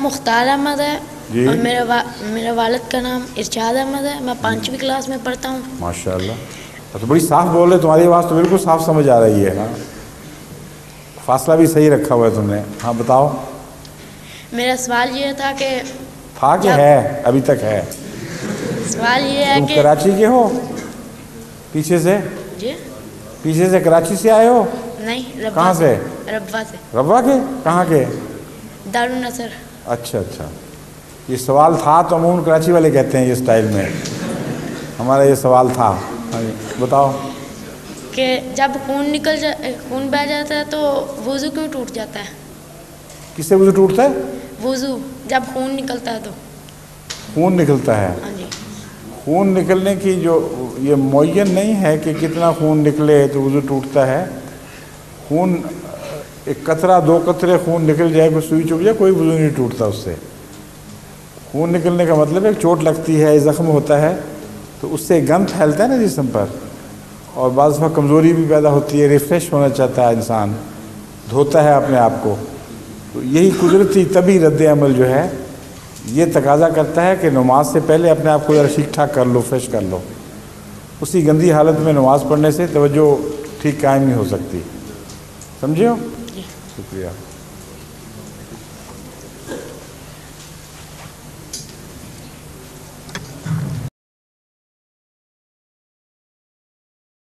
مختار احمد ہے جی. اور میرے والد کا نام ارشاد احمد ہے. میں 5ویں کلاس میں پڑھتا ہوں. ماشاء اللہ. تو بڑی صاف بول رہے, تمہاری آواز تو بالکل صاف سمجھ آ رہی ہے. ہاں, فاصلہ بھی صحیح رکھا ہوا ہے تم نے. ہاں بتاؤ. میرا سوال یہ تھا کہ تھا کہ ہے, ابھی تک ہے. سوال یہ ہے تم کہ کراچی کے ہو پیچھے سے؟ جی پیچھے سے کراچی سے آئے ہو؟ نہیں, کہاں سے؟ ربوہ سے. ربوہ کے؟ کہاں کے؟ دارالنصر. اچھا اچھا. یہ سوال تھا تو عموماً کراچی والے کہتے ہیں یہ اسٹائل میں. ہمارا یہ سوال تھا. ہاں جی بتاؤ. کہ جب خون بہہ جاتا ہے تو وضو کیوں ٹوٹ جاتا ہے؟ کس سے وضو ٹوٹتا ہے؟ وضو جب خون نکلتا ہے تو. خون نکلتا ہے. ہاں جی. خون نکلنے کی جو یہ معین نہیں ہے کہ کتنا خون نکلے تو وضو ٹوٹتا ہے. خون ایک قطرہ 2 قطرے خون نکل جائے, کوئی سوئی چک جائے, کوئی وضو نہیں ٹوٹتا اس سے. خون نکلنے کا مطلب ہے چوٹ لگتی ہے, زخم ہوتا ہے تو اس سے گند پھیلتا ہے نا جسم پر, اور بعض دفعہ کمزوری بھی پیدا ہوتی ہے, ریفریش ہونا چاہتا ہے انسان, دھوتا ہے اپنے آپ کو. تو یہی قدرتی طبی رد عمل جو ہے یہ تقاضا کرتا ہے کہ نماز سے پہلے اپنے آپ کو ذرا ٹھیک ٹھاک کر لو, فریش کر لو. اسی گندی حالت میں نماز پڑھنے سے توجہ ٹھیک قائم نہیں ہو سکتی. سمجھے ہو؟ شکریہ.